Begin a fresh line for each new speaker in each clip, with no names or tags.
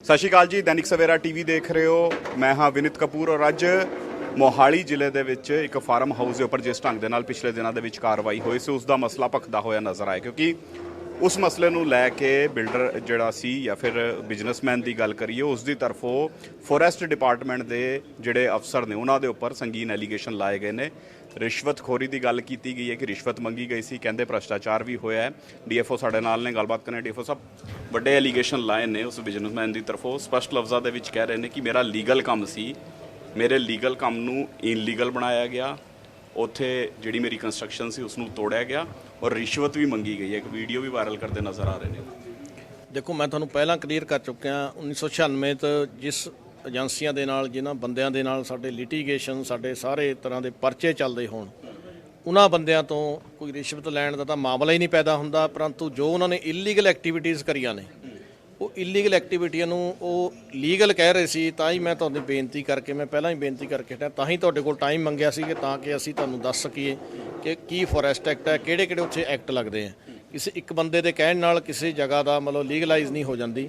ਸਤਿ ਸ਼੍ਰੀ ਅਕਾਲ ਜੀ। ਦੈਨਿਕ ਸਵੇਰਾ ਟੀਵੀ ਦੇਖ ਰਹੇ ਹੋ। ਮੈਂ ਹਾਂ ਵਿਨਿਤ ਕਪੂਰ ਔਰ ਅੱਜ ਮੋਹਾਲੀ ਜ਼ਿਲ੍ਹੇ ਦੇ ਵਿੱਚ ਇੱਕ ਫਾਰਮ ਹਾਊਸ ਦੇ ਉੱਪਰ ਜਿਸ ਢੰਗ ਦੇ ਨਾਲ ਪਿਛਲੇ ਦਿਨਾਂ ਦੇ ਵਿੱਚ ਕਾਰਵਾਈ ਹੋਈ ਸੀ ਉਸ ਦਾ ਮਸਲਾ ਭਖਦਾ ਹੋਇਆ ਨਜ਼ਰ ਆਇਆ, ਕਿਉਂਕਿ ਉਸ ਮਸਲੇ ਨੂੰ ਲੈ ਕੇ ਬਿਲਡਰ ਜਿਹੜਾ ਸੀ ਜਾਂ ਫਿਰ ਬਿਜ਼ਨਸਮੈਨ ਦੀ ਗੱਲ ਕਰੀਏ ਉਸ ਦੀ ਤਰਫੋਂ ਫੋਰੈਸਟ ਡਿਪਾਰਟਮੈਂਟ ਦੇ ਜਿਹੜੇ ਅਫਸਰ ਨੇ ਉਹਨਾਂ ਦੇ ਉੱਪਰ ਸੰਗੀਨ ਐਲੀਗੇਸ਼ਨ ਲਾਏ ਗਏ ਨੇ। ਰਿਸ਼ਵਤਖੋਰੀ ਦੀ ਗੱਲ ਕੀਤੀ ਗਈ ਹੈ ਕਿ ਰਿਸ਼ਵਤ ਮੰਗੀ ਗਈ ਸੀ, ਕਹਿੰਦੇ ਭ੍ਰਸ਼ਟਾਚਾਰ ਵੀ ਹੋਇਆ ਹੈ। ਡੀਐਫਓ ਸਾਡੇ ਨਾਲ ਨੇ, ਗੱਲਬਾਤ ਕਰਨੇ। ਡੀਐਫਓ ਸਾਹਿਬ, ਵੱਡੇ ਐਲੀਗੇਸ਼ਨ ਲਾਏ ਨੇ ਉਸ ਬਿਜ਼ਨਸਮੈਨ ਦੀ ਤਰਫੋਂ, ਸਪਸ਼ਟ ਲਫ਼ਜ਼ਾਂ ਦੇ ਵਿੱਚ ਕਹਿ ਰਹੇ ਨੇ ਕਿ ਮੇਰਾ ਲੀਗਲ ਕੰਮ ਸੀ, ਮੇਰੇ ਲੀਗਲ ਕੰਮ ਨੂੰ ਇਨਲੀਗਲ ਬਣਾਇਆ ਗਿਆ, ਉੱਥੇ ਜਿਹੜੀ ਮੇਰੀ ਕੰਸਟਰਕਸ਼ਨ ਸੀ ਉਸ ਨੂੰ ਤੋੜਿਆ ਗਿਆ ਔਰ ਰਿਸ਼ਵਤ ਵੀ ਮੰਗੀ ਗਈ ਹੈ। ਇੱਕ ਵੀਡੀਓ ਵੀ ਵਾਇਰਲ ਕਰਦੇ ਨਜ਼ਰ ਆ ਰਹੇ ਨੇ।
ਦੇਖੋ, ਮੈਂ ਤੁਹਾਨੂੰ ਪਹਿਲਾਂ ਕਲੀਅਰ ਕਰ ਚੁੱਕਿਆ 1996 ਤੋਂ ਜਿਸ ਏਜੰਸੀਆਂ ਦੇ ਨਾਲ, ਜਿਨ੍ਹਾਂ ਬੰਦਿਆਂ ਦੇ ਨਾਲ ਸਾਡੇ ਲਿਟੀਗੇਸ਼ਨ, ਸਾਡੇ ਸਾਰੇ ਤਰ੍ਹਾਂ ਦੇ ਪਰਚੇ ਚੱਲਦੇ ਹੋਣ, ਉਹਨਾਂ ਬੰਦਿਆਂ ਤੋਂ ਕੋਈ ਰਿਸ਼ਵਤ ਲੈਣ ਦਾ ਤਾਂ ਮਾਮਲਾ ਹੀ ਨਹੀਂ ਪੈਦਾ ਹੁੰਦਾ, ਪਰੰਤੂ ਜੋ ਉਹਨਾਂ ਨੇ ਇਲੀਗਲ ਐਕਟੀਵਿਟੀਜ਼ ਕਰੀਆਂ ਨੇ ਉਹ ਇਲੀਗਲ ਐਕਟੀਵਿਟੀਆਂ ਨੂੰ ਉਹ ਲੀਗਲ ਕਹਿ ਰਹੇ ਸੀ। ਤਾਂ ਹੀ ਮੈਂ ਤੁਹਾਨੂੰ ਬੇਨਤੀ ਕਰਕੇ, ਮੈਂ ਪਹਿਲਾਂ ਹੀ ਬੇਨਤੀ ਕਰਕੇ ਹਟਿਆ, ਤਾਂ ਹੀ ਤੁਹਾਡੇ ਕੋਲ ਟਾਈਮ ਮੰਗਿਆ ਸੀ ਕਿ ਤਾਂ ਕਿ ਅਸੀਂ ਤੁਹਾਨੂੰ ਦੱਸ ਸਕੀਏ ਕਿ ਕੀ ਫੋਰੈਸਟ ਐਕਟ ਹੈ, ਕਿਹੜੇ ਕਿਹੜੇ ਉੱਥੇ ਐਕਟ ਲੱਗਦੇ ਆ। ਕਿਸੇ ਇੱਕ ਬੰਦੇ ਦੇ ਕਹਿਣ ਨਾਲ ਕਿਸੇ ਜਗ੍ਹਾ ਦਾ ਮਤਲਬ ਲੀਗਲਾਈਜ਼ ਨਹੀਂ ਹੋ ਜਾਂਦੀ।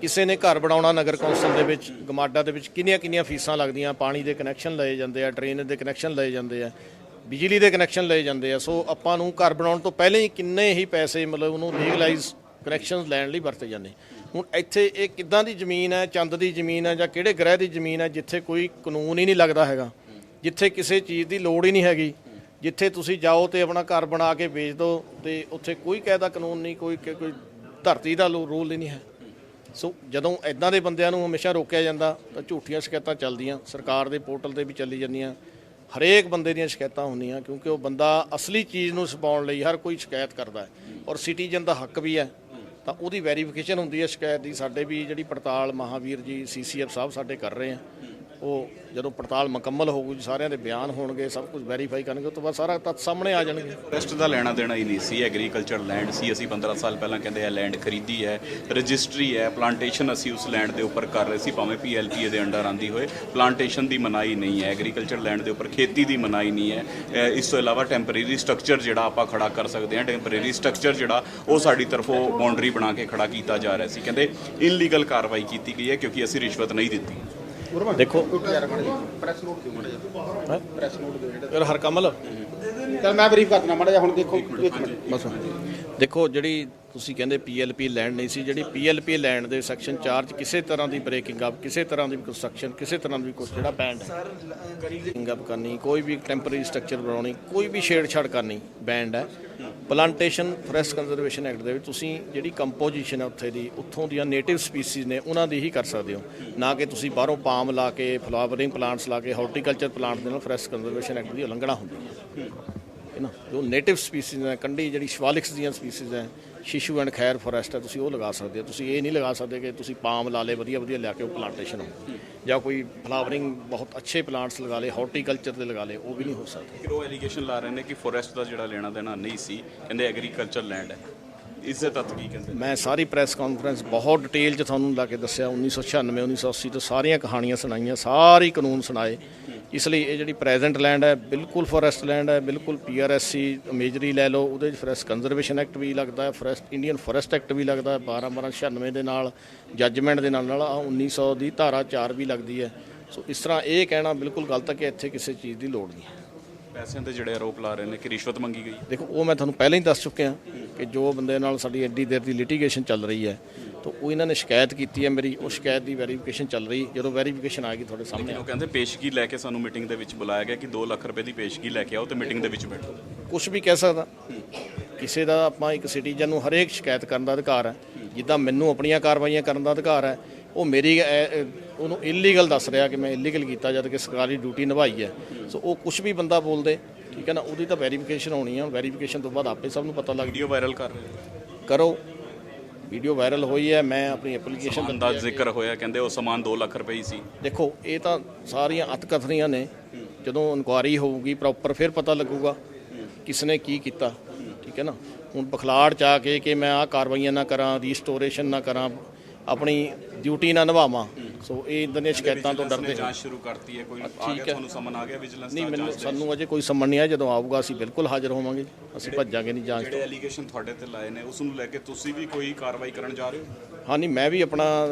ਕਿਸੇ ਨੇ ਘਰ ਬਣਾਉਣਾ ਨਗਰ ਕੌਂਸਲ ਦੇ ਵਿੱਚ, ਗਮਾਡਾ ਦੇ ਵਿੱਚ ਕਿੰਨੀਆਂ ਫੀਸਾਂ ਲੱਗਦੀਆਂ, ਪਾਣੀ ਦੇ ਕਨੈਕਸ਼ਨ ਲਏ ਜਾਂਦੇ ਆ, ਡਰੇਨ ਦੇ ਕਨੈਕਸ਼ਨ ਲਏ ਜਾਂਦੇ ਆ, ਬਿਜਲੀ ਦੇ ਕਨੈਕਸ਼ਨ ਲਏ ਜਾਂਦੇ ਆ। ਸੋ ਆਪਾਂ ਨੂੰ ਘਰ ਬਣਾਉਣ ਤੋਂ ਪਹਿਲਾਂ ਹੀ ਕਿੰਨੇ ਹੀ ਪੈਸੇ ਮਤਲਬ ਉਹਨੂੰ ਲੀਗਲਾਈਜ਼ ਕਨੈਕਸ਼ਨਸ ਲੈਣ ਲਈ ਵਰਤੇ ਜਾਂਦੇ। ਹੁਣ ਇੱਥੇ ਇਹ ਕਿੱਦਾਂ ਦੀ ਜ਼ਮੀਨ ਹੈ, ਚੰਦ ਦੀ ਜ਼ਮੀਨ ਹੈ ਜਾਂ ਕਿਹੜੇ ਗ੍ਰਹਿ ਦੀ ਜ਼ਮੀਨ ਹੈ ਜਿੱਥੇ ਕੋਈ ਕਾਨੂੰਨ ਹੀ ਨਹੀਂ ਲੱਗਦਾ ਹੈਗਾ, ਜਿੱਥੇ ਕਿਸੇ ਚੀਜ਼ ਦੀ ਲੋੜ ਹੀ ਨਹੀਂ ਹੈਗੀ, ਜਿੱਥੇ ਤੁਸੀਂ ਜਾਓ ਤੇ ਆਪਣਾ ਘਰ ਬਣਾ ਕੇ ਵੇਚ ਦਿਓ ਤੇ ਉੱਥੇ ਕੋਈ ਕਾਇਦਾ ਕਾਨੂੰਨ ਨਹੀਂ, ਕੋਈ ਧਰਤੀ ਦਾ ਰੂਲ ਹੀ ਨਹੀਂ ਹੈ। ਸੋ ਜਦੋਂ ਇੱਦਾਂ ਦੇ ਬੰਦਿਆਂ ਨੂੰ ਹਮੇਸ਼ਾ ਰੋਕਿਆ ਜਾਂਦਾ ਤਾਂ ਝੂਠੀਆਂ ਸ਼ਿਕਾਇਤਾਂ ਚੱਲਦੀਆਂ, ਸਰਕਾਰ ਦੇ ਪੋਰਟਲ 'ਤੇ ਵੀ ਚੱਲੀ ਜਾਂਦੀਆਂ, ਹਰੇਕ ਬੰਦੇ ਦੀਆਂ ਸ਼ਿਕਾਇਤਾਂ ਹੁੰਦੀਆਂ, ਕਿਉਂਕਿ ਉਹ ਬੰਦਾ ਅਸਲੀ ਚੀਜ਼ ਨੂੰ ਛੁਪਾਉਣ ਲਈ ਹਰ ਕੋਈ ਸ਼ਿਕਾਇਤ ਕਰਦਾ ਹੈ ਔਰ ਸਿਟੀਜ਼ਨ ਦਾ ਹੱਕ ਵੀ ਹੈ। ਤਾਂ ਉਹਦੀ ਵੈਰੀਫਿਕੇਸ਼ਨ ਹੁੰਦੀ ਹੈ ਸ਼ਿਕਾਇਤ ਦੀ। ਸਾਡੇ ਵੀ ਜਿਹੜੀ ਪੜਤਾਲ ਮਹਾਵੀਰ ਜੀ CCF ਸਾਹਿਬ ਸਾਡੇ ਕਰ ਰਹੇ ਆ, ਉਹ ਜਦੋਂ ਪੜਤਾਲ ਮੁਕੰਮਲ ਹੋਊਗੀ, ਸਾਰਿਆਂ ਦੇ ਬਿਆਨ ਹੋਣਗੇ, ਸਭ ਕੁਝ ਵੈਰੀਫਾਈ ਕਰਨਗੇ, ਉਸ ਤੋਂ ਬਾਅਦ ਸਾਰਾ ਤੱਥ ਸਾਹਮਣੇ ਆ ਜਾਣਗੇ।
ਫੋਰੈਸਟ ਦਾ ਲੈਣਾ ਦੇਣਾ ਹੀ ਨਹੀਂ ਸੀ, ਐਗਰੀਕਲਚਰ ਲੈਂਡ ਸੀ। ਅਸੀਂ 15 ਸਾਲ ਪਹਿਲਾਂ ਕਹਿੰਦੇ ਇਹ ਲੈਂਡ ਖਰੀਦੀ ਹੈ, ਰਜਿਸਟਰੀ ਹੈ, ਪਲਾਂਟੇਸ਼ਨ ਅਸੀਂ ਉਸ ਲੈਂਡ ਦੇ ਉੱਪਰ ਕਰ ਰਹੇ ਸੀ, ਭਾਵੇਂ PLPA ਦੇ ਅੰਡਰ ਆਂਦੀ ਹੋਏ। ਪਲਾਂਟੇਸ਼ਨ ਦੀ ਮਨਾਹੀ ਨਹੀਂ ਹੈ, ਐਗਰੀਕਲਚਰ ਲੈਂਡ ਦੇ ਉੱਪਰ ਖੇਤੀ ਦੀ ਮਨਾਹੀ ਨਹੀਂ ਹੈ। ਇਸ ਤੋਂ ਇਲਾਵਾ ਟੈਂਪਰੇਰੀ ਸਟਰਕਚਰ ਜਿਹੜਾ ਆਪਾਂ ਖੜਾ ਕਰ ਸਕਦੇ ਹਾਂ, ਟੈਂਪਰੇਰੀ ਸਟਰਕਚਰ ਜਿਹੜਾ ਉਹ ਸਾਡੀ ਤਰਫੋਂ ਬਾਉਂਡਰੀ ਬਣਾ ਕੇ ਖੜਾ ਕੀਤਾ ਜਾ ਰਿਹਾ ਸੀ। ਕਹਿੰਦੇ ਇਨਲੀਗਲ ਕਾਰਵਾਈ ਕੀਤੀ ਗਈ ਹੈ ਕਿਉਂਕਿ ਅਸੀਂ ਰਿਸ਼ਵਤ ਨਹੀਂ ਦਿੱਤੀ।
ਦੇਖੋ
ਪ੍ਰੈਸ ਨੋਟ ਦਿਓ ਮਾੜਾ ਜਿਹਾ, ਪ੍ਰੈਸ ਨੋਟ ਦਿਓ
ਯਾਰ ਹਰਕਮਲ,
ਚਲ ਮੈਂ ਬਰੀਫ ਕਰਨਾ ਮਾੜਾ ਜਿਹਾ। ਹੁਣ ਦੇਖੋ ਇੱਕ ਮਿੰਟ
ਬਸ ਦੇਖੋ, ਜਿਹੜੀ ਤੁਸੀਂ ਕਹਿੰਦੇ PLP ਲੈਂਡ ਨਹੀਂ ਸੀ, ਜਿਹੜੀ PLP ਲੈਂਡ ਦੇ ਸੈਕਸ਼ਨ 4 'ਚ ਕਿਸੇ ਤਰ੍ਹਾਂ ਦੀ ਬ੍ਰੇਕਿੰਗ ਅਪ, ਕਿਸੇ ਤਰ੍ਹਾਂ ਦੀ ਕੰਸਟਰਕਸ਼ਨ, ਕਿਸੇ ਤਰ੍ਹਾਂ ਦੀ ਕੁਛ ਜਿਹੜਾ ਬੈਂਡ ਹੈ, ਬ੍ਰੇਕਿੰਗ ਅਪ ਕਰਨੀ, ਕੋਈ ਵੀ ਟੈਂਪਰੇਰੀ ਸਟਰਕਚਰ ਬਣਾਉਣੀ, ਕੋਈ ਵੀ ਛੇੜਛਾੜ ਕਰਨੀ ਬੈਂਡ ਹੈ। ਪਲਾਂਟੇਸ਼ਨ ਫੋਰੈਸਟ ਕੰਜ਼ਰਵੇਸ਼ਨ ਐਕਟ ਦੇ ਵਿੱਚ ਤੁਸੀਂ ਜਿਹੜੀ ਕੰਪੋਜੀਸ਼ਨ ਹੈ ਉੱਥੇ ਦੀ, ਉੱਥੋਂ ਦੀਆਂ ਨੇਟਿਵ ਸਪੀਸੀਜ਼ ਨੇ ਉਹਨਾਂ ਦੀ ਹੀ ਕਰ ਸਕਦੇ ਹੋ, ਨਾ ਕਿ ਤੁਸੀਂ ਬਾਹਰੋਂ ਪਾਮ ਲਾ ਕੇ, ਫਲਾਵਰਿੰਗ ਪਲਾਂਟਸ ਲਾ ਕੇ, ਹਾਰਟੀਕਲਚਰ ਪਲਾਂਟ ਦੇ ਨਾਲ ਫੋਰੈਸਟ ਕੰਜ਼ਰਵੇਸ਼ਨ ਐਕਟ ਦੀ ਉਲੰਘਣਾ ਹੁੰਦੀ ਹੈ ਨਾ। ਜੋ ਨੇਟਿਵ ਸਪੀਸੀਜ਼ ਹੈ, ਕੰਢੀ ਜਿਹੜੀ ਸ਼ਿਵਾਲਿਕਸ ਦੀਆਂ ਸਪੀਸੀਜ਼ ਹੈ, ਸ਼ਿਸ਼ੂ ਐਂਡ ਖੈਰ ਫੋਰੈਸਟ ਹੈ, ਤੁਸੀਂ ਉਹ ਲਗਾ ਸਕਦੇ ਹੋ। ਤੁਸੀਂ ਇਹ ਨਹੀਂ ਲਗਾ ਸਕਦੇ ਕਿ ਤੁਸੀਂ ਪਾਮ ਲਾ ਲਏ ਵਧੀਆ ਲਿਆ ਕੇ ਉਹ ਪਲਾਂਟੇਸ਼ਨ ਹੋ, ਜਾਂ ਕੋਈ ਫਲਾਵਰਿੰਗ ਬਹੁਤ ਅੱਛੇ ਪਲਾਂਟਸ ਲਗਾ ਲਏ, ਹਾਰਟੀਕਲਚਰ ਦੇ ਲਗਾ ਲਏ, ਉਹ ਵੀ ਨਹੀਂ ਹੋ ਸਕਦਾ।
ਫਿਰ ਉਹ ਐਲੀਗੇਸ਼ਨ ਲਾ ਰਹੇ ਨੇ ਕਿ ਫੋਰੈਸਟ ਦਾ ਜਿਹੜਾ ਲੈਣਾ ਦੇਣਾ ਨਹੀਂ ਸੀ, ਕਹਿੰਦੇ ਐਗਰੀਕਲਚਰ ਲੈਂਡ ਹੈ। ਇਸ ਦੇ ਤੱਤ ਕੀ ਕਹਿੰਦੇ?
ਮੈਂ ਸਾਰੀ ਪ੍ਰੈਸ ਕਾਨਫਰੰਸ ਬਹੁਤ ਡਿਟੇਲ 'ਚ ਤੁਹਾਨੂੰ ਲਾ ਕੇ ਦੱਸਿਆ, 1996 1980 ਤੋਂ ਸਾਰੀਆਂ ਕਹਾਣੀਆਂ ਸੁਣਾਈਆਂ, ਸਾਰੇ ਕਾਨੂੰਨ ਸੁਣਾਏ। ਇਸ ਲਈ ਇਹ ਜਿਹੜੀ ਪ੍ਰੈਜ਼ੈਂਟ ਲੈਂਡ ਹੈ ਬਿਲਕੁਲ ਫੋਰੈਸਟ ਲੈਂਡ ਹੈ, ਬਿਲਕੁਲ PRSC ਮੇਜਰੀ ਲੈ ਲਓ, ਉਹਦੇ 'ਚ ਫੋਰੈਸਟ ਕੰਜ਼ਰਵੇਸ਼ਨ ਐਕਟ ਵੀ ਲੱਗਦਾ ਹੈ, ਫੋਰੈਸਟ ਇੰਡੀਅਨ ਫੋਰੈਸਟ ਐਕਟ ਵੀ ਲੱਗਦਾ ਹੈ, 12/12/96 ਦੇ ਨਾਲ ਜੱਜਮੈਂਟ ਦੇ ਨਾਲ 1900 ਦੀ ਧਾਰਾ 4 ਵੀ ਲੱਗਦੀ ਹੈ। ਸੋ ਇਸ ਤਰ੍ਹਾਂ ਇਹ ਕਹਿਣਾ ਬਿਲਕੁਲ ਗਲਤ ਹੈ ਕਿ ਇੱਥੇ ਕਿਸੇ ਚੀਜ਼ ਦੀ ਲੋੜ ਨਹੀਂ ਹੈ।
ਪੈਸਿਆਂ ਦੇ ਜਿਹੜੇ ਆਰੋਪ ਲਾ ਰਹੇ ਨੇ ਕਿ ਰਿਸ਼ਵਤ ਮੰਗੀ ਗਈ,
ਦੇਖੋ ਉਹ ਮੈਂ ਤੁਹਾਨੂੰ ਪਹਿਲਾਂ ਹੀ ਦੱਸ ਚੁੱਕਿਆ ਕਿ ਜੋ ਬੰਦੇ ਨਾਲ ਸਾਡੀ ਐਡੀ ਦੇਰ ਦੀ ਲਿਟੀਗੇਸ਼ਨ ਚੱਲ ਰਹੀ ਹੈ, ਤਾਂ ਉਹ ਇਹਨਾਂ ਨੇ ਸ਼ਿਕਾਇਤ ਕੀਤੀ ਹੈ ਮੇਰੀ, ਉਹ ਸ਼ਿਕਾਇਤ ਦੀ ਵੈਰੀਫਿਕੇਸ਼ਨ ਚੱਲ ਰਹੀ। ਜਦੋਂ ਵੈਰੀਫਿਕੇਸ਼ਨ ਆ ਗਈ ਤੁਹਾਡੇ ਸਾਹਮਣੇ,
ਉਹ ਕਹਿੰਦੇ ਪੇਸ਼ਗੀ ਲੈ ਕੇ ਸਾਨੂੰ ਮੀਟਿੰਗ ਦੇ ਵਿੱਚ ਬੁਲਾਇਆ ਗਿਆ ਕਿ 2 ਲੱਖ ਰੁਪਏ ਦੀ ਪੇਸ਼ਗੀ ਲੈ ਕੇ ਆਓ ਤੇ ਮੀਟਿੰਗ ਦੇ ਵਿੱਚ ਬੈਠੋ।
ਕੁਝ ਵੀ ਕਹਿ ਸਕਦਾ ਕਿਸੇ ਦਾ। ਆਪਾਂ ਇੱਕ ਸਿਟੀਜ਼ਨ ਨੂੰ ਹਰੇਕ ਸ਼ਿਕਾਇਤ ਕਰਨ ਦਾ ਅਧਿਕਾਰ ਹੈ, ਜਿੱਦਾਂ ਮੈਨੂੰ ਆਪਣੀਆਂ ਕਾਰਵਾਈਆਂ ਕਰਨ ਦਾ ਅਧਿਕਾਰ ਹੈ। ਉਹ ਮੇਰੀ ਉਹਨੂੰ ਇਲੀਗਲ ਦੱਸ ਰਿਹਾ ਕਿ ਮੈਂ ਇਲੀਗਲ ਕੀਤਾ ਜਦ ਕਿ ਸਰਕਾਰੀ ਡਿਊਟੀ ਨਿਭਾਈ ਹੈ। ਸੋ ਉਹ ਕੁਝ ਵੀ ਬੰਦਾ ਬੋਲਦੇ, ਠੀਕ ਹੈ ਨਾ, ਉਹਦੀ ਤਾਂ ਵੈਰੀਫਿਕੇਸ਼ਨ ਹੋਣੀ ਹੈ। ਵੈਰੀਫਿਕੇਸ਼ਨ ਤੋਂ ਬਾਅਦ ਆਪੇ ਸਭ ਨੂੰ ਪਤਾ ਲੱਗ
ਵੀਡੀਓ ਵਾਇਰਲ ਕਰ ਰਹੇ
ਕਰੋ। ਵੀਡੀਓ ਵਾਇਰਲ ਹੋਈ ਹੈ, ਮੈਂ ਆਪਣੀ ਐਪਲੀਕੇਸ਼ਨ
ਦਾ ਜ਼ਿਕਰ ਹੋਇਆ, ਕਹਿੰਦੇ ਉਹ ਸਮਾਨ 2 ਲੱਖ ਰੁਪਏ ਹੀ ਸੀ।
ਦੇਖੋ ਇਹ ਤਾਂ ਸਾਰੀਆਂ ਅਤਕਥਨੀਆਂ ਨੇ, ਜਦੋਂ ਇਨਕੁਆਇਰੀ ਹੋਊਗੀ ਪ੍ਰੋਪਰ ਫਿਰ ਪਤਾ ਲੱਗੂਗਾ ਕਿਸ ਨੇ ਕੀ ਕੀਤਾ, ਠੀਕ ਹੈ ਨਾ। ਹੁਣ ਬਖਲਾੜ 'ਚ ਆ ਕੇ ਕਿ ਮੈਂ ਆਹ ਕਾਰਵਾਈਆਂ ਨਾ ਕਰਾਂ, ਰੀਸਟੋਰੇਸ਼ਨ ਨਾ ਕਰਾਂ, ਆਪਣੀ ਡਿਊਟੀ ਨਾ ਨਿਭਾਵਾਂ, ਸੋ ਇਹ ਇਦਾਂ ਦੀਆਂ ਸ਼ਿਕਾਇਤਾਂ ਤੋਂ ਡਰਦੇ ਹਾਂ।
ਜਾਂਚ ਸ਼ੁਰੂ ਕਰਤੀ ਹੈ, ਕੋਈ ਆ ਗਿਆ ਤੁਹਾਨੂੰ ਸਮਨ ਆ ਗਿਆ ਵਿਜੀਲੈਂਸ
ਨਹੀਂ,
ਦਾ?
ਮੈਨੂੰ ਸਾਨੂੰ ਅਜੇ ਕੋਈ ਸੰਮਣ ਨਹੀਂ ਆਇਆ। ਜਦੋਂ ਆਊਗਾ ਅਸੀਂ ਬਿਲਕੁਲ ਹਾਜ਼ਰ ਹੋਵਾਂਗੇ, ਅਸੀਂ ਭੱਜਾਂਗੇ ਨਹੀਂ ਜਾਂਚ ਤੋਂ।
ਜਿਹੜੇ ਐਲੀਗੇਸ਼ਨ ਤੁਹਾਡੇ ਤੇ ਲਾਏ ਨੇ ਉਸ ਨੂੰ ਲੈ ਕੇ ਤੁਸੀਂ ਵੀ ਕੋਈ ਕਾਰਵਾਈ ਕਰਨ ਜਾ ਰਹੇ ਹੋ?
ਹਾਂ ਨਹੀਂ, ਮੈਂ ਵੀ ਆਪਣਾ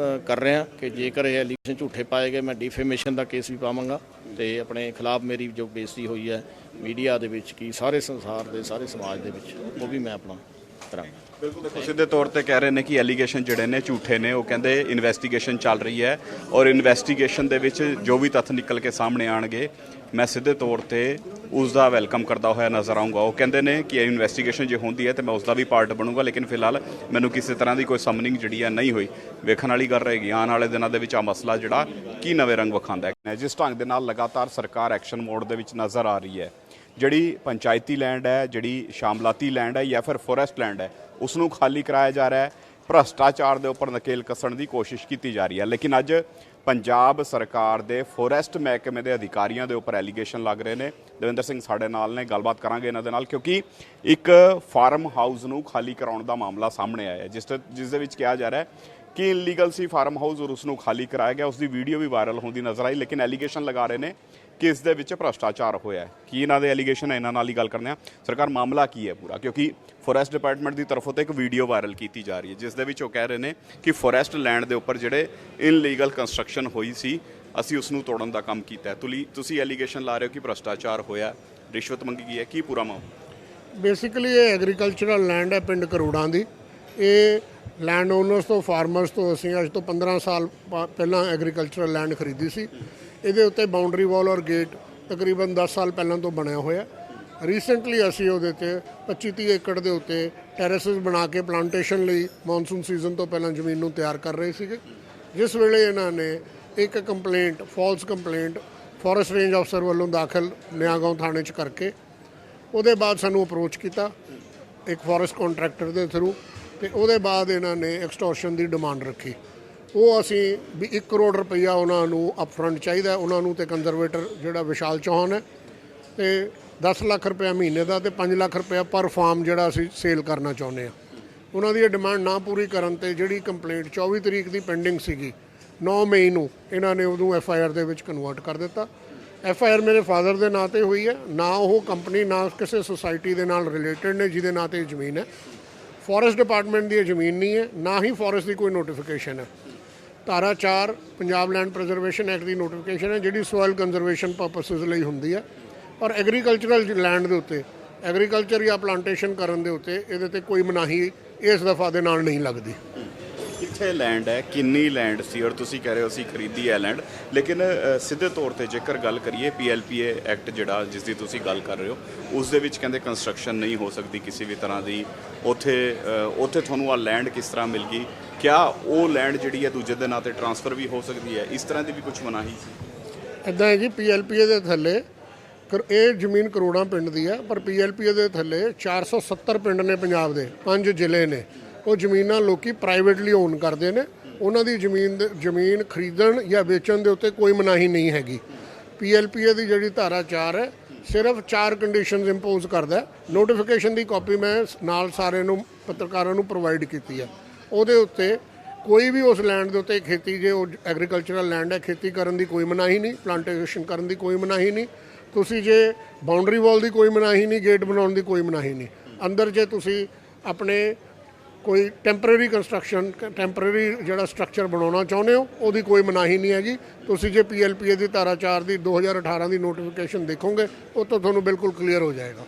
ਕਰ ਰਿਹਾ ਕਿ ਜੇਕਰ ਇਹ ਐਲੀਗੇਸ਼ਨ ਝੂਠੇ ਪਾਏ ਗਏ ਮੈਂ ਡਿਫੇਮੇਸ਼ਨ ਦਾ ਕੇਸ ਵੀ ਪਾਵਾਂਗਾ ਤੇ ਆਪਣੇ ਖਿਲਾਫ ਮੇਰੀ ਜੋ ਬੇਇੱਜ਼ਤੀ ਹੋਈ ਹੈ ਮੀਡੀਆ ਦੇ ਵਿੱਚ ਕੀ ਸਾਰੇ ਸੰਸਾਰ ਦੇ ਸਾਰੇ ਸਮਾਜ ਦੇ ਵਿੱਚ, ਉਹ ਵੀ ਮੈਂ ਆਪਣਾ ਕਰਾਂਗਾ।
ਬਿਲਕੁਲ ਦੇਖੋ, ਸਿੱਧੇ ਤੌਰ ਤੇ ਕਹਿ ਰਹੇ ਨੇ ਕਿ ਐਲੀਗੇਸ਼ਨ ਜਿਹੜੇ ਨੇ ਝੂਠੇ ਨੇ। ਉਹ ਕਹਿੰਦੇ ਇਨਵੈਸਟੀਗੇਸ਼ਨ ਚੱਲ ਰਹੀ ਹੈ ਔਰ ਇਨਵੈਸਟੀਗੇਸ਼ਨ ਦੇ ਵਿੱਚ ਜੋ ਵੀ ਤੱਥ ਨਿਕਲ ਕੇ ਸਾਹਮਣੇ ਆਣਗੇ ਮੈਂ ਸਿੱਧੇ ਤੌਰ ਤੇ ਉਸ ਦਾ ਵੈਲਕਮ ਕਰਦਾ ਹੋਇਆ ਨਜ਼ਰ ਆਊਂਗਾ। ਉਹ ਕਹਿੰਦੇ ਨੇ ਕਿ ਇਨਵੈਸਟੀਗੇਸ਼ਨ ਜੇ ਹੁੰਦੀ ਹੈ ਤਾਂ ਮੈਂ ਉਸ ਦਾ ਵੀ ਪਾਰਟ ਬਣੂੰਗਾ, ਲੇਕਿਨ ਫਿਲਹਾਲ ਮੈਨੂੰ ਕਿਸੇ ਤਰ੍ਹਾਂ ਦੀ ਕੋਈ ਸਮਨਿੰਗ ਜਿਹੜੀ ਹੈ ਨਹੀਂ ਹੋਈ। ਵੇਖਣ ਵਾਲੀ ਗੱਲ ਰਹੇਗੀ ਆਉਣ ਵਾਲੇ ਦਿਨਾਂ ਦੇ ਵਿੱਚ ਆ ਮਸਲਾ ਜਿਹੜਾ ਕੀ ਨਵੇਂ ਰੰਗ ਵਿਖਾਉਂਦਾ ਹੈ। ਜਿਸ ਢੰਗ ਦੇ ਨਾਲ ਲਗਾਤਾਰ ਸਰਕਾਰ ਐਕਸ਼ਨ ਮੋਡ ਦੇ ਵਿੱਚ ਨਜ਼ਰ ਆ ਰਹੀ ਹੈ, ਜਿਹੜੀ ਪੰਚਾਇਤੀ ਲੈਂਡ ਹੈ, ਜਿਹੜੀ ਸ਼ਾਮਲਾਤੀ ਲੈਂਡ ਹੈ ਜਾਂ ਫਿਰ ਫੋਰੈਸਟ ਲੈਂਡ ਹੈ, ਉਸ ਨੂੰ ਖਾਲੀ ਕਰਾਇਆ ਜਾ ਰਿਹਾ ਹੈ। ਭ੍ਰਸ਼ਟਾਚਾਰ ਦੇ ਉੱਪਰ ਨਕੇਲ ਕੱਸਣ ਦੀ ਕੋਸ਼ਿਸ਼ ਕੀਤੀ ਜਾ ਰਹੀ ਹੈ। ਲੇਕਿਨ ਅੱਜ ਪੰਜਾਬ ਸਰਕਾਰ ਦੇ ਫੋਰੈਸਟ ਮਹਿਕਮੇ ਦੇ ਅਧਿਕਾਰੀਆਂ ਦੇ ਉੱਪਰ ਐਲੀਗੇਸ਼ਨ ਲੱਗ ਰਹੇ ਨੇ। ਦਵਿੰਦਰ ਸਿੰਘ ਸਾਡੇ ਨਾਲ ਨੇ, ਗੱਲਬਾਤ ਕਰਾਂਗੇ ਇਹਨਾਂ ਦੇ ਨਾਲ, ਕਿਉਂਕਿ ਇੱਕ ਫਾਰਮ ਹਾਊਸ ਨੂੰ ਖਾਲੀ ਕਰਾਉਣ ਦਾ ਮਾਮਲਾ ਸਾਹਮਣੇ ਆਇਆ ਹੈ ਜਿਸ ਦੇ ਵਿੱਚ ਕਿਹਾ ਜਾ ਰਿਹਾ ਹੈ ਕਿ ਇਲੀਗਲ ਸੀ ਫਾਰਮ ਹਾਊਸ ਔਰ ਉਸ ਨੂੰ ਖਾਲੀ ਕਰਾਇਆ ਗਿਆ। ਉਸ ਦੀ ਵੀਡੀਓ ਵੀ ਵਾਇਰਲ ਹੁੰਦੀ ਨਜ਼ਰ ਆਈ, ਲੇਕਿਨ ਐਲੀਗੇਸ਼ਨ ਲਗਾ ਰਹੇ ਨੇ ਕਿ ਇਸ ਦੇ ਵਿੱਚ ਭ੍ਰਸ਼ਟਾਚਾਰ ਹੋਇਆ ਹੈ। ਕੀ ਇਹਨਾਂ ਦੇ ਐਲੀਗੇਸ਼ਨ ਹੈ, ਇਹਨਾਂ ਨਾਲ ਹੀ ਗੱਲ ਕਰਨੇ ਆ। ਸਰਕਾਰ ਮਾਮਲਾ ਕੀ ਹੈ ਪੂਰਾ, ਕਿਉਂਕਿ ਫੋਰੈਸਟ ਡਿਪਾਰਟਮੈਂਟ ਦੀ ਤਰਫੋਂ ਤੋਂ ਇੱਕ ਵੀਡੀਓ ਵਾਇਰਲ ਕੀਤੀ ਜਾ ਰਹੀ ਹੈ ਜਿਸ ਦੇ ਵਿੱਚ ਉਹ ਕਹਿ ਰਹੇ ਨੇ ਕਿ ਫੋਰੈਸਟ ਲੈਂਡ ਦੇ ਉੱਪਰ ਜਿਹੜੇ ਇਨਲੀਗਲ ਕੰਸਟਰਕਸ਼ਨ ਹੋਈ ਸੀ ਅਸੀਂ ਉਸ ਨੂੰ ਤੋੜਨ ਦਾ ਕੰਮ ਕੀਤਾ ਹੈ। ਤੁਸੀਂ ਐਲੀਗੇਸ਼ਨ ਲਾ ਰਹੇ ਹੋ ਕਿ ਭ੍ਰਸ਼ਟਾਚਾਰ ਹੋਇਆ, ਰਿਸ਼ਵਤ ਮੰਗੀ ਗਈ ਹੈ, ਕੀ ਪੂਰਾ ਮਾਮਲਾ?
ਬੇਸਿਕਲੀ ਇਹ ਐਗਰੀਕਲਚਰਲ ਲੈਂਡ ਹੈ ਪਿੰਡ ਕਰੋੜਾਂ ਦੀ। ਇਹ ਲੈਂਡ ਓਨਰਸ ਤੋਂ, ਫਾਰਮਰਸ ਤੋਂ ਅਸੀਂ ਅੱਜ ਤੋਂ 15 ਸਾਲ ਪਹਿਲਾਂ ਐਗਰੀਕਲਚਰਲ ਲੈਂਡ ਖਰੀਦੀ ਸੀ। ਇਹਦੇ ਉੱਤੇ ਬਾਉਂਡਰੀ ਵਾਲ ਔਰ ਗੇਟ ਤਕਰੀਬਨ 10 ਸਾਲ ਪਹਿਲਾਂ ਤੋਂ ਬਣਿਆ ਹੋਇਆ। ਰੀਸੈਂਟਲੀ ਅਸੀਂ ਉਹਦੇ ਤੇ 25-30 ਏਕੜ ਦੇ ਉੱਤੇ ਟੈਰੇਸਿਸ ਬਣਾ ਕੇ ਪਲਾਂਟੇਸ਼ਨ ਲਈ ਮੌਨਸੂਨ ਸੀਜ਼ਨ ਤੋਂ ਪਹਿਲਾਂ ਜ਼ਮੀਨ ਨੂੰ ਤਿਆਰ ਕਰ ਰਹੇ ਸੀਗੇ। ਜਿਸ ਵੇਲੇ ਇਹਨਾਂ ਨੇ ਇੱਕ complaint, false complaint forest range ਅਫਸਰ ਵੱਲੋਂ ਦਾਖਲ ਨਿਆਗਾਉਂ ਥਾਣੇ 'ਚ ਕਰਕੇ ਉਹਦੇ ਬਾਅਦ ਸਾਨੂੰ ਅਪਰੋਚ ਕੀਤਾ ਇੱਕ ਫੋਰੈਸਟ ਕੰਟਰੈਕਟਰ ਦੇ ਥਰੂ, ਤੇ ਉਹਦੇ ਬਾਅਦ ਇਹਨਾਂ ਨੇ ਐਕਸਟੋਰਸ਼ਨ ਦੀ ਡਿਮਾਂਡ ਰੱਖੀ। ਉਹ ਅਸੀਂ ਵੀ 1 ਕਰੋੜ ਰੁਪਈਆ ਉਹਨਾਂ ਨੂੰ ਅਪਫਰੰਟ ਚਾਹੀਦਾ ਉਹਨਾਂ ਨੂੰ, ਤੇ ਕੰਜ਼ਰਵੇਟਰ ਜਿਹੜਾ ਵਿਸ਼ਾਲ ਚੌਹਾਨ ਹੈ, ਤੇ 10 ਲੱਖ ਰੁਪਇਆ ਮਹੀਨੇ ਦਾ ਤੇ 5 ਲੱਖ ਰੁਪਇਆ ਪਰ ਫਾਰਮ ਜਿਹੜਾ ਅਸੀਂ ਸੇਲ ਕਰਨਾ ਚਾਹੁੰਦੇ ਹਾਂ। ਉਹਨਾਂ ਦੀ ਇਹ ਡਿਮਾਂਡ ਨਾ ਪੂਰੀ ਕਰਨ ਤੇ ਜਿਹੜੀ ਕੰਪਲੇਂਟ 24 ਤਰੀਕ ਦੀ ਪੈਂਡਿੰਗ ਸੀਗੀ, 9 ਮਈ ਨੂੰ ਇਹਨਾਂ ਨੇ ਉਹਨੂੰ FIR ਦੇ ਵਿੱਚ ਕਨਵਰਟ ਕਰ ਦਿੱਤਾ। FIR ਮੇਰੇ ਫਾਦਰ ਦੇ ਨਾਂ 'ਤੇ ਹੋਈ ਹੈ, ਨਾ ਉਹ ਕੰਪਨੀ ਨਾ ਕਿਸੇ ਸੁਸਾਇਟੀ ਦੇ ਨਾਲ ਰਿਲੇਟਡ ਨੇ ਜਿਹਦੇ ਨਾਂ 'ਤੇ ਜ਼ਮੀਨ ਹੈ। ਫੋਰੈਸਟ ਡਿਪਾਰਟਮੈਂਟ ਦੀ ਇਹ ਜ਼ਮੀਨ ਨਹੀਂ ਹੈ, ਨਾ ਹੀ ਫੋਰੈਸਟ ਦੀ ਕੋਈ ਨੋਟੀਫਿਕੇਸ਼ਨ ਹੈ। ਧਾਰਾ 4 ਪੰਜਾਬ ਲੈਂਡ ਪ੍ਰਜ਼ਰਵੇਸ਼ਨ ਐਕਟ ਦੀ ਨੋਟੀਫਿਕੇਸ਼ਨ ਹੈ ਜਿਹੜੀ ਸੋਇਲ ਕੰਜ਼ਰਵੇਸ਼ਨ ਪਰਪਸਿਸ ਲਈ ਹੁੰਦੀ ਹੈ, ਔਰ ਐਗਰੀਕਲਚਰਲ ਲੈਂਡ ਦੇ ਉੱਤੇ ਐਗਰੀਕਲਚਰ ਜਾਂ ਪਲਾਂਟੇਸ਼ਨ ਕਰਨ ਦੇ ਉੱਤੇ ਇਹਦੇ ਤੇ ਕੋਈ ਮਨਾਹੀ ਇਸ ਦਫਾ ਦੇ ਨਾਲ ਨਹੀਂ ਲੱਗਦੀ।
ਕਿੱਥੇ ਲੈਂਡ ਹੈ, ਕਿੰਨੀ ਲੈਂਡ ਸੀ, ਔਰ ਤੁਸੀਂ ਕਹਿ ਰਹੇ ਹੋ ਅਸੀਂ ਖਰੀਦੀ ਹੈ ਲੈਂਡ, ਲੇਕਿਨ ਸਿੱਧੇ ਤੌਰ ਤੇ ਜੇਕਰ ਗੱਲ ਕਰੀਏ PLPA ਐਕਟ ਜਿਹੜਾ ਜਿਸ ਦੀ ਤੁਸੀਂ ਗੱਲ ਕਰ ਰਹੇ ਹੋ, ਉਸ ਦੇ ਵਿੱਚ ਕਹਿੰਦੇ ਕੰਸਟਰਕਸ਼ਨ ਨਹੀਂ ਹੋ ਸਕਦੀ ਕਿਸੇ ਵੀ ਤਰ੍ਹਾਂ ਦੀ। ਉੱਥੇ ਤੁਹਾਨੂੰ ਆ ਲੈਂਡ ਕਿਸ ਤਰ੍ਹਾਂ ਮਿਲ ਗਈ? ਕਿਆ ਉਹ ਲੈਂਡ ਜਿਹੜੀ ਹੈ ਦੂਜੇ ਦੇ ਨਾਂ 'ਤੇ ਟਰਾਂਸਫਰ ਵੀ ਹੋ ਸਕਦੀ ਹੈ? ਇਸ ਤਰ੍ਹਾਂ ਦੀ ਵੀ ਕੁਝ ਮਨਾਹੀ ਸੀ?
ਇੱਦਾਂ ਹੈ ਜੀ, PLPA ਦੇ ਥੱਲੇ ਇਹ ਜ਼ਮੀਨ ਕਰੋੜਾਂ ਪਿੰਡ ਦੀ ਹੈ, ਪਰ PLPA ਦੇ ਥੱਲੇ 470 ਪਿੰਡ ਨੇ ਪੰਜਾਬ ਦੇ, 5 ਜ਼ਿਲ੍ਹੇ ਨੇ। ਉਹ ਜ਼ਮੀਨਾਂ ਲੋਕੀ ਪ੍ਰਾਈਵੇਟਲੀ ਓਨ ਕਰਦੇ ਨੇ। ਉਹਨਾਂ ਦੀ ਜ਼ਮੀਨ ਖਰੀਦਣ ਜਾਂ ਵੇਚਣ ਦੇ ਉੱਤੇ ਕੋਈ ਮਨਾਹੀ ਨਹੀਂ ਹੈਗੀ। PLPA ਦੀ ਜਿਹੜੀ ਧਾਰਾ 4 ਹੈ ਸਿਰਫ 4 ਕੰਡੀਸ਼ਨਸ ਇੰਪੋਜ਼ ਕਰਦਾ। ਨੋਟੀਫਿਕੇਸ਼ਨ ਦੀ ਕਾਪੀ ਮੈਂ ਨਾਲ ਸਾਰੇ ਨੂੰ ਪੱਤਰਕਾਰਾਂ ਨੂੰ ਪ੍ਰੋਵਾਈਡ ਕੀਤੀ ਹੈ। ਉਹਦੇ ਉੱਤੇ ਕੋਈ ਵੀ ਉਸ ਲੈਂਡ ਦੇ ਉੱਤੇ ਖੇਤੀ, ਜੇ ਉਹ ਐਗਰੀਕਲਚਰਲ ਲੈਂਡ ਹੈ, ਖੇਤੀ ਕਰਨ ਦੀ ਕੋਈ ਮਨਾਹੀ ਨਹੀਂ, ਪਲਾਂਟੇਸ਼ਨ ਕਰਨ ਦੀ ਕੋਈ ਮਨਾਹੀ ਨਹੀਂ। ਤੁਸੀਂ ਜੇ ਬਾਉਂਡਰੀ ਵਾਲ ਦੀ ਕੋਈ ਮਨਾਹੀ ਨਹੀਂ, ਗੇਟ ਬਣਾਉਣ ਦੀ ਕੋਈ ਮਨਾਹੀ ਨਹੀਂ। ਅੰਦਰ ਜੇ ਤੁਸੀਂ ਆਪਣੇ ਕੋਈ ਟੈਂਪਰੇਰੀ ਕੰਸਟਰਕਸ਼ਨ, ਟੈਂਪਰੇਰੀ ਜਿਹੜਾ ਸਟਰਕਚਰ ਬਣਾਉਣਾ ਚਾਹੁੰਦੇ ਹੋ, ਉਹਦੀ ਕੋਈ ਮਨਾਹੀ ਨਹੀਂ ਹੈਗੀ। ਤੁਸੀਂ ਜੇ PLPA ਦੀ ਧਾਰਾ 4 ਦੀ 2018 ਦੀ ਨੋਟੀਫਿਕੇਸ਼ਨ ਦੇਖੋਗੇ, ਉਹ ਤੋਂ ਤੁਹਾਨੂੰ ਬਿਲਕੁਲ ਕਲੀਅਰ ਹੋ ਜਾਏਗਾ।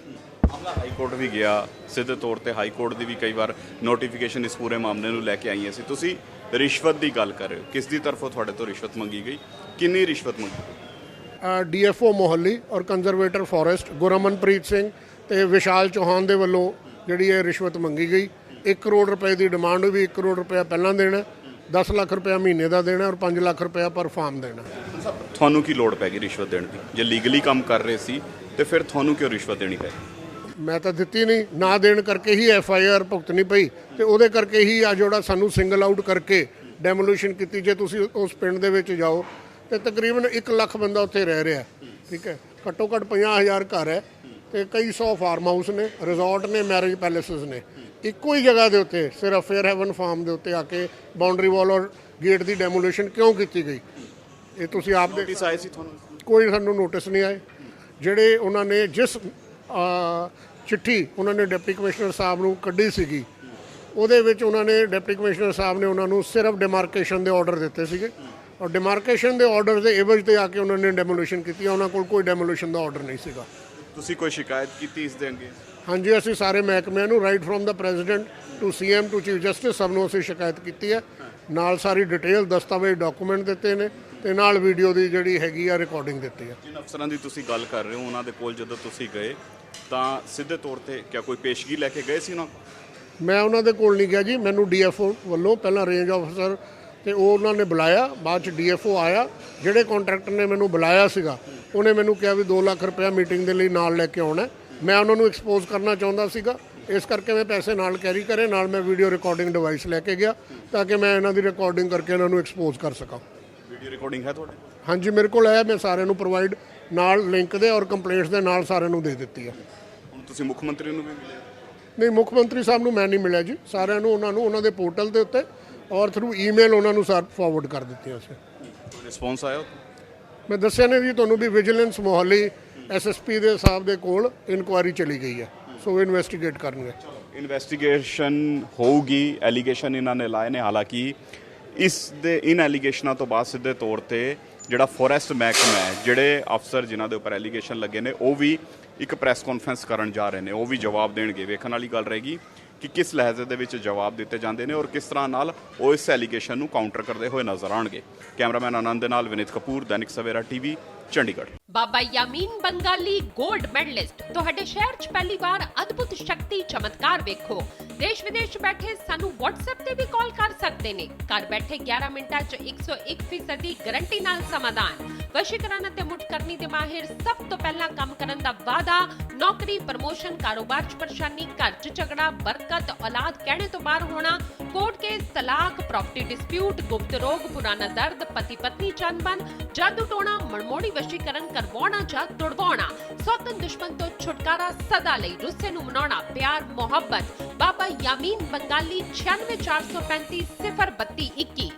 ਹਾਈ ਕੋਰਟ ਵੀ ਗਿਆ, ਸਿੱਧੇ ਤੌਰ ਤੇ ਹਾਈ ਕੋਰਟ ਦੀ ਵੀ ਕਈ ਵਾਰ ਨੋਟੀਫਿਕੇਸ਼ਨ ਇਸ ਪੂਰੇ ਮਾਮਲੇ ਨੂੰ ਲੈ ਕੇ ਆਈਆਂ ਸੀ। ਤੁਸੀਂ ਰਿਸ਼ਵਤ ਦੀ ਗੱਲ ਕਰ ਰਹੇ ਹੋ, ਕਿਸ ਦੀ ਤਰਫੋਂ ਤੁਹਾਡੇ ਤੋਂ ਰਿਸ਼ਵਤ ਮੰਗੀ ਗਈ? ਕਿੰਨੀ ਰਿਸ਼ਵਤ ਮੰਗੀ?
DFO ਮੋਹਾਲੀ ਔਰ ਕੰਜ਼ਰਵੇਟਰ ਫੋਰੈਸਟ ਗੁਰਮਨਪ੍ਰੀਤ ਸਿੰਘ ਤੇ ਵਿਸ਼ਾਲ ਚੌਹਾਨ ਦੇ ਵੱਲੋਂ ਜਿਹੜੀ ਇਹ ਰਿਸ਼ਵਤ ਮੰਗੀ ਗਈ। 1 ਕਰੋੜ ਰੁਪਏ ਦੀ ਡਿਮਾਂਡ ਵੀ 1 ਕਰੋੜ ਰੁਪਇਆ ਪਹਿਲਾਂ ਦੇਣਾ, 10 ਲੱਖ ਰੁਪਇਆ ਮਹੀਨੇ ਦਾ ਦੇਣਾ ਔਰ 5 ਲੱਖ ਰੁਪਇਆ ਪਰ ਫਾਰਮ ਦੇਣਾ।
ਤੁਹਾਨੂੰ ਕੀ ਲੋੜ ਪੈ ਗਈ ਰਿਸ਼ਵਤ ਦੇਣ ਦੀ? ਜੇ ਲੀਗਲੀ ਕੰਮ ਕਰ ਰਹੇ ਸੀ ਤੇ ਫਿਰ ਤੁਹਾਨੂੰ ਕਿਉਂ ਰਿਸ਼ਵਤ ਦੇਣੀ ਪਈ?
ਮੈਂ ਤਾਂ ਦਿੱਤੀ ਨਹੀਂ, ਨਾ ਦੇਣ ਕਰਕੇ ਹੀ FIR ਭੁਗਤਣੀ ਪਈ, ਤੇ ਉਹਦੇ ਕਰਕੇ ਹੀ ਆ ਜਿਹੜਾ ਸਾਨੂੰ ਸਿੰਗਲ ਆਊਟ ਕਰਕੇ ਡੈਮੋਲੀਸ਼ਨ ਕੀਤੀ। ਜੇ ਤੁਸੀਂ ਉਸ ਪਿੰਡ ਦੇ ਵਿੱਚ ਜਾਓ ਤੇ ਤਕਰੀਬਨ 1 ਲੱਖ ਬੰਦਾ ਉੱਥੇ ਰਹਿ ਰਿਹਾ, ਠੀਕ ਹੈ। ਘੱਟੋ ਘੱਟ 50,000 ਘਰ ਹੈ ਤੇ ਕਈ 100 ਫਾਰਮ ਹਾਊਸ ਨੇ, ਰਿਜ਼ੋਰਟ ਨੇ, ਮੈਰਿਜ ਪੈਲੇਸਿਸ ਨੇ। ਇੱਕੋ ਹੀ ਜਗ੍ਹਾ ਦੇ ਉੱਤੇ ਸਿਰਫ ਫੇਅਰ ਹੈਵਨ ਫਾਰਮ ਦੇ ਉੱਤੇ ਆ ਕੇ ਬਾਉਂਡਰੀ ਵਾਲ ਔਰ ਗੇਟ ਦੀ ਡੈਮੋਲੇਸ਼ਨ ਕਿਉਂ ਕੀਤੀ ਗਈ। ਇਹ ਤੁਸੀਂ ਆਪ ਦੇ
ਨੋਟਿਸ ਆਏ ਸੀ ਤੁਹਾਨੂੰ?
ਕੋਈ ਸਾਨੂੰ ਨੋਟਿਸ ਨਹੀਂ ਆਏ। ਜਿਹੜੇ ਉਹਨਾਂ ਨੇ ਜਿਸ ਚਿੱਠੀ ਉਹਨਾਂ ਨੇ ਡਿਪਟੀ ਕਮਿਸ਼ਨਰ ਸਾਹਿਬ ਨੂੰ ਕੱਢੀ ਸੀਗੀ, ਉਹਦੇ ਵਿੱਚ ਉਹਨਾਂ ਨੇ ਡਿਪਟੀ ਕਮਿਸ਼ਨਰ ਸਾਹਿਬ ਨੇ ਉਹਨਾਂ ਨੂੰ ਸਿਰਫ ਡਿਮਾਰਕੇਸ਼ਨ ਦੇ ਆਰਡਰ ਦਿੱਤੇ ਸੀਗੇ, ਔਰ ਡਿਮਾਰਕੇਸ਼ਨ ਦੇ ਆਰਡਰ ਦੇ ਇਵਜ਼ ਤੇ ਆ ਕੇ ਉਹਨਾਂ ਨੇ ਡੈਮੋਲੇਸ਼ਨ ਕੀਤੀ। ਉਹਨਾਂ ਕੋਲ ਕੋਈ ਡੈਮੋਲੇਸ਼ਨ ਦਾ ਆਰਡਰ ਨਹੀਂ ਸੀਗਾ।
ਤੁਸੀਂ ਕੋਈ ਸ਼ਿਕਾਇਤ ਕੀਤੀ ਇਸ ਦੇ ਅੱਗੇ?
ਹਾਂਜੀ, ਅਸੀਂ ਸਾਰੇ ਮਹਿਕਮਿਆਂ ਨੂੰ right from the president to CM to chief justice ਸਭ ਨੂੰ ਅਸੀਂ ਸ਼ਿਕਾਇਤ ਕੀਤੀ ਹੈ। ਨਾਲ ਸਾਰੀ ਡਿਟੇਲ ਦਸਤਾਵੇਜ਼ ਡਾਕੂਮੈਂਟ ਦਿੱਤੇ ਨੇ ਤੇ ਨਾਲ ਵੀਡੀਓ ਦੀ ਜਿਹੜੀ ਹੈਗੀ ਆ ਰਿਕਾਰਡਿੰਗ ਦਿੱਤੀ ਹੈ।
ਜਿਨ ਅਫਸਰਾਂ ਦੀ ਤੁਸੀਂ ਗੱਲ ਕਰ ਰਹੇ ਹੋ ਉਹਨਾਂ ਦੇ ਕੋਲ ਜਦੋਂ ਤੁਸੀਂ ਗਏ ਤਾਂ ਸਿੱਧੇ ਤੌਰ ਤੇ ਕਿਆ ਕੋਈ ਪੇਸ਼ਗੀ ਲੈ ਕੇ ਗਏ ਸੀ ਉਹਨਾਂ ਕੋਲ?
ਮੈਂ ਉਹਨਾਂ ਦੇ ਕੋਲ ਨਹੀਂ ਗਿਆ ਜੀ। ਮੈਨੂੰ ਡੀਐਫਓ ਵੱਲੋਂ ਪਹਿਲਾਂ ਰੇਂਜ ਆਫਿਸਰ ਤੇ ਉਹ ਉਹਨਾਂ ਨੇ ਬੁਲਾਇਆ, ਬਾਅਦ ਚ ਡੀਐਫਓ ਆਇਆ। ਜਿਹੜੇ ਕੰਟਰੈਕਟਰ ਨੇ ਮੈਨੂੰ ਬੁਲਾਇਆ ਸੀਗਾ ਉਹਨੇ ਮੈਨੂੰ ਕਿਹਾ ਵੀ 2 ਲੱਖ ਰੁਪਇਆ ਮੀਟਿੰਗ ਦੇ ਲਈ ਨਾਲ ਲੈ ਕੇ ਆਉਣਾ। ਮੈਂ ਉਹਨਾਂ ਨੂੰ ਐਕਸਪੋਜ਼ ਕਰਨਾ ਚਾਹੁੰਦਾ ਸੀਗਾ, ਇਸ ਕਰਕੇ ਮੈਂ ਪੈਸੇ ਨਾਲ ਕੈਰੀ ਕਰੇ, ਨਾਲ ਮੈਂ ਵੀਡੀਓ ਰਿਕਾਰਡਿੰਗ ਡਿਵਾਈਸ ਲੈ ਕੇ ਗਿਆ ਤਾਂ ਕਿ ਮੈਂ ਇਹਨਾਂ ਦੀ ਰਿਕਾਰਡਿੰਗ ਕਰਕੇ ਇਹਨਾਂ ਨੂੰ ਐਕਸਪੋਜ਼ ਕਰ ਸਕਾਂ।
ਵੀਡੀਓ ਰਿਕਾਰਡਿੰਗ ਹੈ ਤੁਹਾਡੇ?
ਹਾਂਜੀ, ਮੇਰੇ ਕੋਲ ਹੈ। ਮੈਂ ਸਾਰਿਆਂ ਨੂੰ ਪ੍ਰੋਵਾਈਡ ਨਾਲ ਲਿੰਕ ਦੇ ਔਰ ਕੰਪਲੇਂਟਸ ਦੇ ਨਾਲ ਸਾਰਿਆਂ ਨੂੰ ਦੇ ਦਿੱਤੀ ਹੈ।
ਹੁਣ ਤੁਸੀਂ ਮੁੱਖ ਮੰਤਰੀ ਨੂੰ ਵੀ ਮਿਲੇ?
ਨਹੀਂ, ਮੁੱਖ ਮੰਤਰੀ ਸਾਹਿਬ ਨੂੰ ਮੈਂ ਨਹੀਂ ਮਿਲਿਆ ਜੀ। ਸਾਰਿਆਂ ਨੂੰ ਉਹਨਾਂ ਨੂੰ ਉਹਨਾਂ ਦੇ ਪੋਰਟਲ ਦੇ ਉੱਤੇ ਔਰ ਥਰੂ ਈਮੇਲ ਉਹਨਾਂ ਨੂੰ ਫਾਰਵਰਡ ਕਰ ਦਿੱਤੀਆਂ ਸੀ।
ਕੋਈ ਰਿਸਪੌਂਸ ਆਇਆ?
ਮੈਂ ਦੱਸਿਆ ਨੇ ਜੀ ਤੁਹਾਨੂੰ ਵੀ ਵਿਜੀਲੈਂਸ ਮੋਹਾਲੀ ਐਸਐਸਪੀ ਦੇ ਸਾਹਿਬ ਦੇ ਕੋਲ ਇਨਕੁਆਇਰੀ ਚਲੀ ਗਈ ਹੈ, ਸੋ ਇਨਵੈਸਟੀਗੇਟ ਕਰਨਗੇ।
ਇਨਵੈਸਟੀਗੇਸ਼ਨ ਹੋਊਗੀ। ਐਲੀਗੇਸ਼ਨ ਇਹਨਾਂ ਨੇ ਲਾਏ ਨੇ, ਹਾਲਾਂਕਿ ਇਨ ਐਲੀਗੇਸ਼ਨਾਂ ਤੋਂ ਬਾਅਦ ਸਿੱਧੇ ਤੌਰ ਤੇ ਜਿਹੜਾ ਫੋਰੈਸਟ ਮਹਿਕਮਾ ਹੈ, ਜਿਹੜੇ ਅਫਸਰ ਜਿਨ੍ਹਾਂ ਦੇ ਉੱਪਰ ਐਲੀਗੇਸ਼ਨ ਲੱਗੇ ਨੇ, ਉਹ ਵੀ ਇੱਕ ਪ੍ਰੈਸ ਕਾਨਫਰੰਸ ਕਰਨ ਜਾ ਰਹੇ ਨੇ। ਉਹ ਵੀ ਜਵਾਬ ਦੇਣਗੇ। ਵੇਖਣ ਵਾਲੀ ਗੱਲ ਰਹੇਗੀ ਕਿ ਕਿਸ ਲਹਿਜ਼ੇ ਦੇ ਵਿੱਚ ਜਵਾਬ ਦਿੱਤੇ ਜਾਂਦੇ ਨੇ ਔਰ ਕਿਸ ਤਰ੍ਹਾਂ ਨਾਲ ਉਹ ਇਸ ਐਲੀਗੇਸ਼ਨ ਨੂੰ ਕਾਊਂਟਰ ਕਰਦੇ ਹੋਏ ਨਜ਼ਰ ਆਉਣਗੇ। ਕੈਮਰਾਮੈਨ ਆਨੰਦ ਦੇ ਨਾਲ ਵਿਨੀਤ ਕਪੂਰ, ਦੈਨਿਕ ਸਵੇਰਾ ਟੀਵੀ, ਚੰਡੀਗੜ੍ਹ।
ਬਾਬਾ ਯਾਮੀਨ ਬੰਗਾਲੀ 골ਡ ਮੈਡਲਿਸਟ ਤੁਹਾਡੇ ਸ਼ਹਿਰ 'ਚ ਪਹਿਲੀ ਵਾਰ ਅਦਭੁਤ ਸ਼ਕਤੀ ਚਮਤਕਾਰ ਵੇਖੋ। ਦੇਸ਼ ਵਿਦੇਸ਼ 'ਚ ਬੈਠੇ ਸਾਨੂੰ WhatsApp ਤੇ ਵੀ ਕਾਲ ਕਰ ਸਕਦੇ ਨੇ। ਘਰ ਬੈਠੇ 11 ਮਿੰਟਾਂ 'ਚ 101% ਦੀ ਗਾਰੰਟੀ ਨਾਲ ਸਮਾਧਾਨ। ਵਸ਼ੀਕਰਨ ਅਤੇ ਮੁਠਕਰਨੀ ਦੇ ਮਾਹਿਰ ਸਭ ਤੋਂ ਪਹਿਲਾਂ ਕੰਮ ਕਰਨ ਦਾ ਵਾਅਦਾ। ਨੌਕਰੀ, ਪ੍ਰਮੋਸ਼ਨ, ਕਾਰੋਬਾਰ 'ਚ ਪਰੇਸ਼ਾਨੀ, ਘਰ 'ਚ ਝਗੜਾ, ਬਰਕਤ, ਔਲਾਦ ਕਹਿਣੇ ਤੋਂ ਬਾਹਰ ਹੋਣਾ, ਕੋਰਟ ਕੇਸ, ਤਲਾਕ, ਪ੍ਰਾਪਰਟੀ ਡਿਸਪਿਊਟ, ਗੁਪਤ ਰੋਗ, ਪੁਰਾਣਾ ਦਰਦ, ਪਤੀ ਪਤਨੀ ਚੰਬਨ, ਜਾਦੂ ਟੋਣਾ, ਮਨਮੋੜੀ ਵਸ਼ੀਕਰਨ ਕਰਵਾਉਣਾ ਜਾਂ ਤੁੜਵਾਉਣਾ, ਸੌਤਨ ਦੁਸ਼ਮਣ ਤੋਂ ਛੁਟਕਾਰਾ, ਸਦਾ ਲਈ ਰੁੱਸੇ ਨੂੰ ਮਨਾਉਣਾ, ਪਿਆਰ ਮੁਹੱਬਤ। ਬਾਬਾ ਯਾਮੀਨ ਬੰਗਾਲੀ 96 435 032 21।